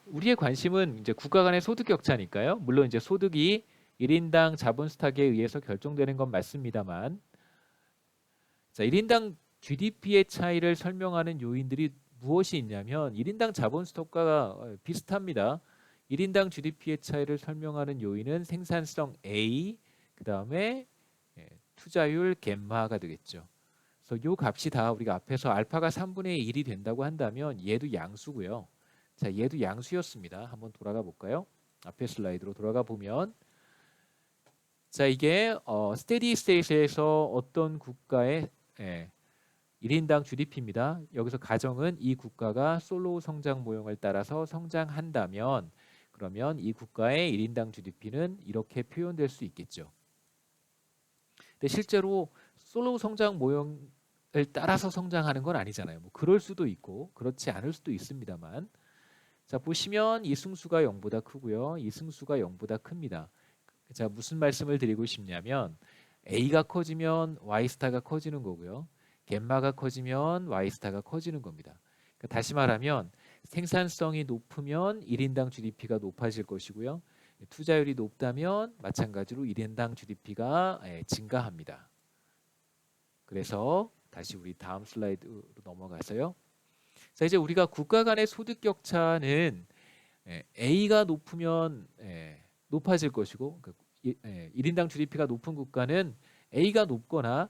우리의 관심은 이제 국가 간의 소득 격차니까요. 물론 이제 소득이 1인당 자본 스탁에 의해서 결정되는 건 맞습니다만, 자, 1인당 GDP의 차이를 설명하는 요인들이 무엇이 있냐면 1인당 자본 스톡과 비슷합니다. 1인당 GDP의 차이를 설명하는 요인은 생산성 A, 그 다음에 투자율 갬마가 되겠죠. 그래서 요 값이 다 우리가 앞에서 알파가 3분의 1이 된다고 한다면 얘도 양수고요. 자, 얘도 양수였습니다. 한번 돌아가 볼까요? 앞에 슬라이드로 돌아가 보면, 자, 이게 스테디 스테이트에서 어떤 국가의 1인당 GDP입니다. 여기서 가정은 이 국가가 솔로우 성장 모형을 따라서 성장한다면, 그러면 이 국가의 1인당 GDP는 이렇게 표현될 수 있겠죠. 근데 실제로 솔로우 성장 모형을 따라서 성장하는 건 아니잖아요. 뭐 그럴 수도 있고 그렇지 않을 수도 있습니다만, 자, 보시면 이 승수가 0보다 크고요. 이 승수가 0보다 큽니다. 자, 무슨 말씀을 드리고 싶냐면 A가 커지면 Y스타가 커지는 거고요. 갬마가 커지면 Y스타가 커지는 겁니다. 그러니까 다시 말하면 생산성이 높으면 1인당 GDP가 높아질 것이고요. 투자율이 높다면 마찬가지로 1인당 GDP가 증가합니다. 그래서 다시 우리 다음 슬라이드로 넘어가서요. 자, 이제 우리가 국가 간의 소득 격차는 A가 높으면 높아질 것이고, 1인당 GDP가 높은 국가는 A가 높거나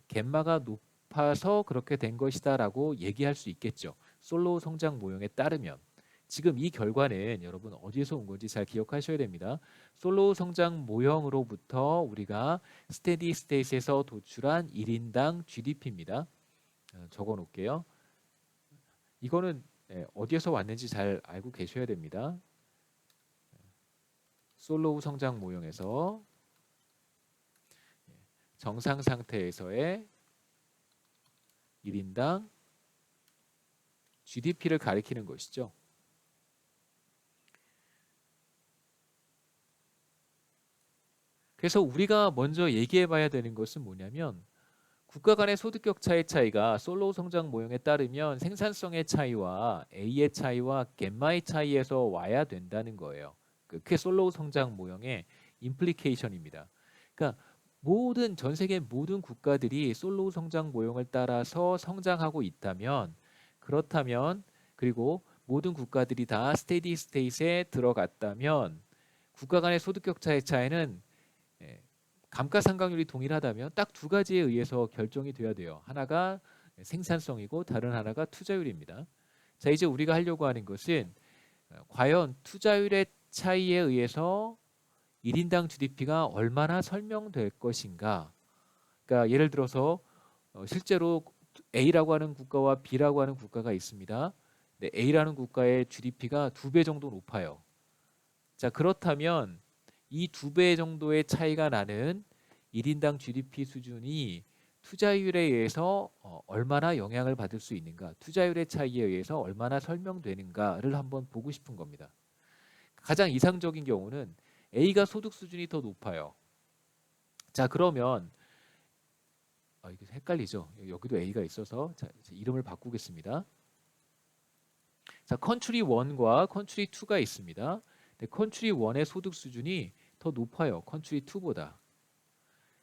갬마가 높아서 그렇게 된 것이다라고 얘기할 수 있겠죠. 솔로우 성장 모형에 따르면. 지금 이 결과는 여러분 어디에서 온 건지 잘 기억하셔야 됩니다. 솔로우 성장 모형으로부터 우리가 스테디 스테이트에서 도출한 1인당 GDP입니다. 적어 놓을게요. 이거는 어디에서 왔는지 잘 알고 계셔야 됩니다. 솔로우 성장 모형에서 정상 상태에서의 1인당 GDP를 가리키는 것이죠. 그래서 우리가 먼저 얘기해 봐야 되는 것은 뭐냐면 국가 간의 소득 격차의 차이가 솔로우 성장 모형에 따르면 생산성의 차이와 A의 차이와 갬마의 차이에서 와야 된다는 거예요. 그게 솔로우 성장 모형의 임플리케이션입니다. 그러니까 전 세계 모든 국가들이 솔로우 성장 모형을 따라서 성장하고 있다면, 그렇다면, 그리고 모든 국가들이 다 스테디 스테이트에 들어갔다면 국가 간의 소득 격차의 차이는 감가상각률이 동일하다면 딱 두 가지에 의해서 결정이 돼야 돼요. 하나가 생산성이고 다른 하나가 투자율입니다. 자, 이제 우리가 하려고 하는 것은 과연 투자율의 차이에 의해서 1인당 GDP가 얼마나 설명될 것인가. 그러니까 예를 들어서 실제로 A라고 하는 국가와 B라고 하는 국가가 있습니다. 근데 A라는 국가의 GDP가 2배 정도 높아요. 자, 그렇다면 이 2배 정도의 차이가 나는 1인당 GDP 수준이 투자율에 의해서 얼마나 영향을 받을 수 있는가, 투자율의 차이에 의해서 얼마나 설명되는가를 한번 보고 싶은 겁니다. 가장 이상적인 경우는 A가 소득 수준이 더 높아요. 자, 그러면 이게 헷갈리죠. 여기도 A가 있어서 자, 이름을 바꾸겠습니다. 자, 컨트리 1과 컨트리 2가 있습니다. 컨트리 1의 소득 수준이 더 높아요. 컨트리 2보다.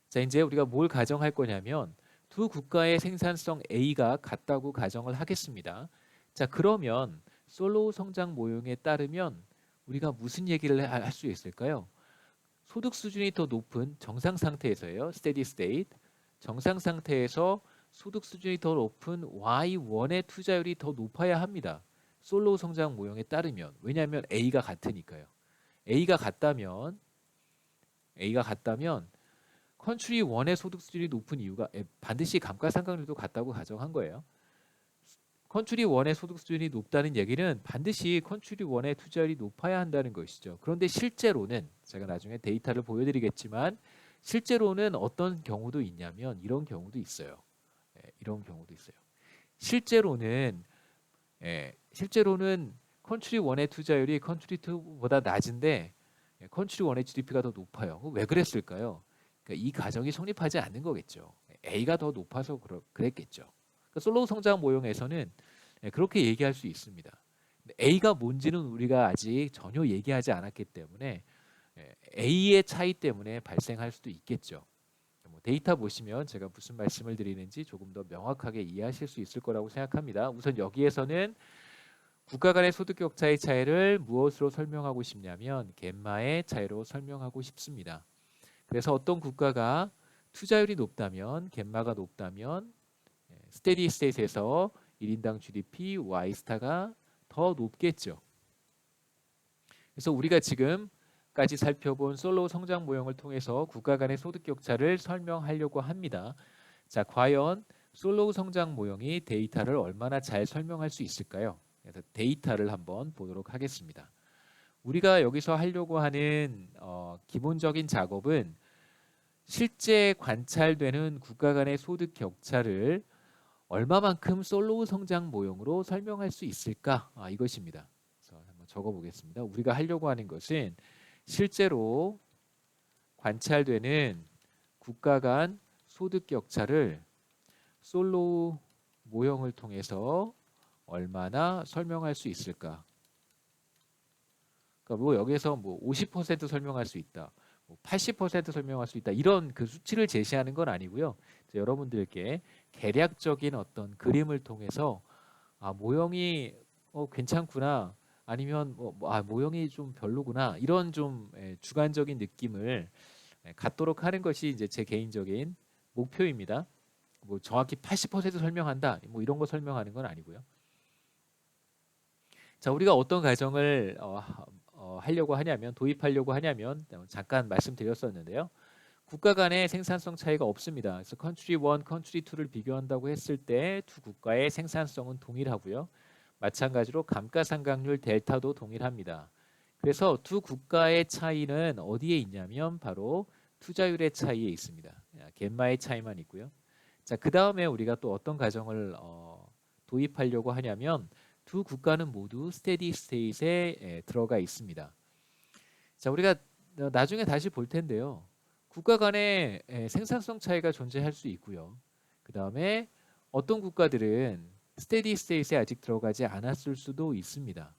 자, 이제 우리가 뭘 가정할 거냐면 두 국가의 생산성 A가 같다고 가정을 하겠습니다. 자, 그러면 솔로우 성장 모형에 따르면 우리가 무슨 얘기를 할 수 있을까요? 소득 수준이 더 높은 정상 상태에서예요. 스테디 스테이트. 정상 상태에서 소득 수준이 더 높은 Y1의 투자율이 더 높아야 합니다. 솔로우 성장 모형에 따르면. 왜냐하면 A가 같으니까요. A가 같다면 컨트리 1의 소득 수준이 높은 이유가 반드시 감가상각률도 같다고 가정한 거예요. 컨트리 1의 소득 수준이 높다는 얘기는 반드시 컨트리 1의 투자율이 높아야 한다는 것이죠. 그런데 실제로는 제가 나중에 데이터를 보여드리겠지만 실제로는 어떤 경우도 있냐면 이런 경우도 있어요. 이런 경우도 있어요. 실제로는 컨트리 1의 투자율이 컨트리 2보다 낮은데 컨트리 1의 GDP가 더 높아요. 왜 그랬을까요? 그러니까 이 가정이 성립하지 않는 거겠죠. A가 더 높아서 그랬겠죠. 그러니까 솔로우 성장 모형에서는 그렇게 얘기할 수 있습니다. A가 뭔지는 우리가 아직 전혀 얘기하지 않았기 때문에 A의 차이 때문에 발생할 수도 있겠죠. 뭐 데이터 보시면 제가 무슨 말씀을 드리는지 조금 더 명확하게 이해하실 수 있을 거라고 생각합니다. 우선 여기에서는 국가 간의 소득 격차의 차이를 무엇으로 설명하고 싶냐면 갯마의 차이로 설명하고 싶습니다. 그래서 어떤 국가가 투자율이 높다면 갯마가 높다면 스테디 스테이트에서 1인당 GDP Y스타가 더 높겠죠. 그래서 우리가 지금까지 살펴본 솔로우 성장 모형을 통해서 국가 간의 소득 격차를 설명하려고 합니다. 자, 과연 솔로우 성장 모형이 데이터를 얼마나 잘 설명할 수 있을까요? 그래서 데이터를 한번 보도록 하겠습니다. 우리가 여기서 하려고 하는 기본적인 작업은 실제 관찰되는 국가 간의 소득 격차를 얼마만큼 솔로우 성장 모형으로 설명할 수 있을까? 이것입니다. 그래서 한번 적어보겠습니다. 우리가 하려고 하는 것은 실제로 관찰되는 국가 간 소득 격차를 솔로우 모형을 통해서 얼마나 설명할 수 있을까? 그러니까 뭐 여기서 뭐 50% 설명할 수 있다, 뭐 80% 설명할 수 있다 이런 그 수치를 제시하는 건 아니고요. 여러분들께 계략적인 어떤 그림을 통해서 모형이 괜찮구나 아니면 모형이 좀 별로구나 이런 좀 주관적인 느낌을 갖도록 하는 것이 이제 제 개인적인 목표입니다. 뭐 정확히 80% 설명한다 뭐 이런 거 설명하는 건 아니고요. 자, 우리가 어떤 가정을 도입하려고 하냐면 잠깐 말씀드렸었는데요. 국가 간의 생산성 차이가 없습니다. 그래서 컨트리 1, 컨트리 2를 비교한다고 했을 때 두 국가의 생산성은 동일하고요. 마찬가지로 감가상각률 델타도 동일합니다. 그래서 두 국가의 차이는 어디에 있냐면 바로 투자율의 차이에 있습니다. 갯마의 차이만 있고요. 자, 그 다음에 우리가 또 어떤 가정을 도입하려고 하냐면 두 국가는 모두 스테디 스테이트에 들어가 있습니다. 자, 우리가 나중에 다시 볼 텐데요. 국가 간의 생산성 차이가 존재할 수 있고요. 그 다음에 어떤 국가들은 스테디 스테이트에 아직 들어가지 않았을 수도 있습니다.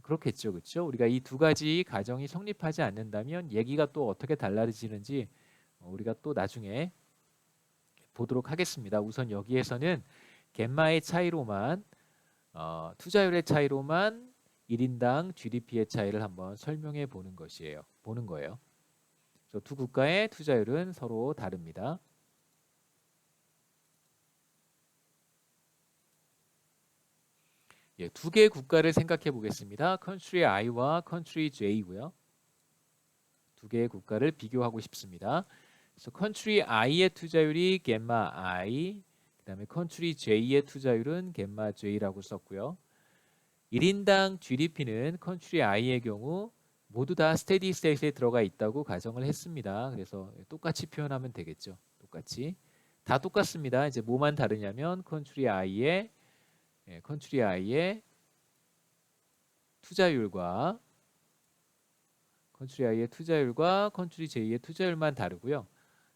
그렇겠죠, 그렇죠? 우리가 이 두 가지 가정이 성립하지 않는다면 얘기가 또 어떻게 달라지는지 우리가 또 나중에 보도록 하겠습니다. 우선 여기에서는 갯마의 차이로만 투자율의 차이로만 1인당 GDP의 차이를 한번 설명해 보는 거예요. 두 국가의 투자율은 서로 다릅니다. 두 개의 국가를 생각해 보겠습니다. 컨트리 I와 컨트리 J고요. 두 개의 국가를 비교하고 싶습니다. 그래서 컨트리 I의 투자율이 갯마 I, 그다음에 컨트리 J의 투자율은 갯마 J라고 썼고요. 1인당 GDP는 컨트리 I의 경우 모두 다 스테디 스테이트에 들어가 있다고 가정을 했습니다. 그래서 똑같이 표현하면 되겠죠. 똑같이 다 똑같습니다. 이제 뭐만 다르냐면 컨트리 I의 투자율과 컨트리 J의 투자율만 다르고요.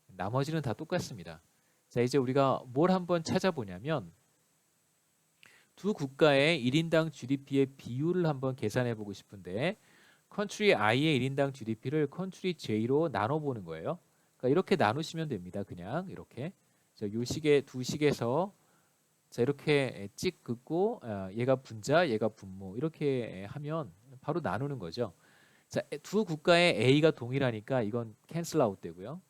나머지는 다 똑같습니다. 자, 이제 우리가 뭘 한번 찾아보냐면 두 국가의 1인당 GDP의 비율을 한번 계산해 보고 싶은데 컨트리 I의 1인당 GDP를 컨트리 J로 나눠보는 거예요. 그러니까 이렇게 나누시면 됩니다. 그냥 이렇게 요 식의 두 식에서 자, 이렇게 찍 긋고 얘가 분자, 얘가 분모 이렇게 하면 바로 나누는 거죠. 자, 두 국가의 A가 동일하니까 이건 캔슬 아웃 되고요.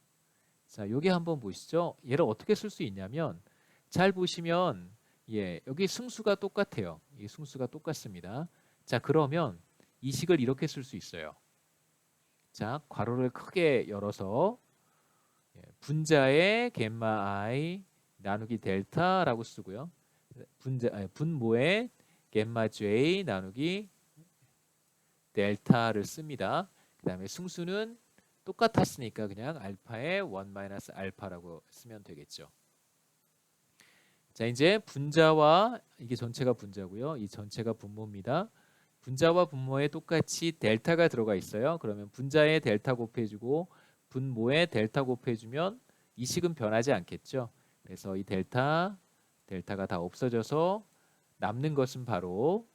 자, 여기 한번 보시죠. 얘를 어떻게 쓸 수 있냐면 잘 보시면 여기 승수가 똑같아요. 이 승수가 똑같습니다. 자, 그러면 이 식을 이렇게 쓸 수 있어요. 자, 괄호를 크게 열어서 분자의 갯마 I 나누기 델타라고 쓰고요. 분모의 갯마 J 나누기 델타를 씁니다. 그 다음에 승수는 똑같았으니까 그냥 알파의 1 알파라고 쓰면 되겠죠. 자, 이제 분자와 이게 전체가 분자고요. 이 전체가 분모입니다. 분자와 분모에 똑같이 델타가 들어가 있어요. 그러면 분자에 델타 곱해주고 분모에 델타 곱해주면 이 식은 변하지 않겠죠. 그래서 이 델타가 다 없어져서 남는 것은 바로